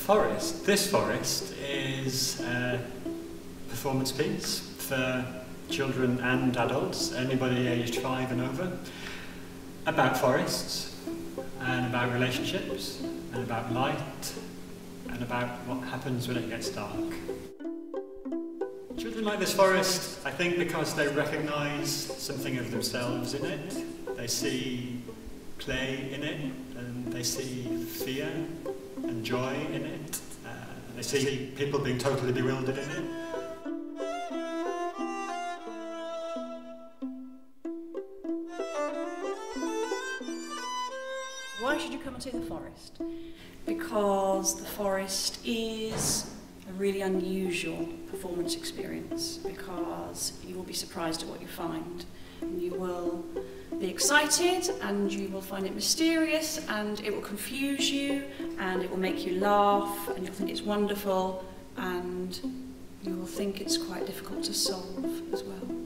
forest. This forest is a performance piece for children and adults, anybody aged 5 and over, about forests and about relationships and about light and about what happens when it gets dark. Children like this forest, I think, because they recognise something of themselves in it. They see play in it, and they see fear and joy in it. They see people being totally bewildered in it. Why should you come and see the forest? Because the forest is a really unusual performance experience, because you will be surprised at what you find. You will be excited and you will find it mysterious and it will confuse you and it will make you laugh and you'll think it's wonderful and you will think it's quite difficult to solve as well.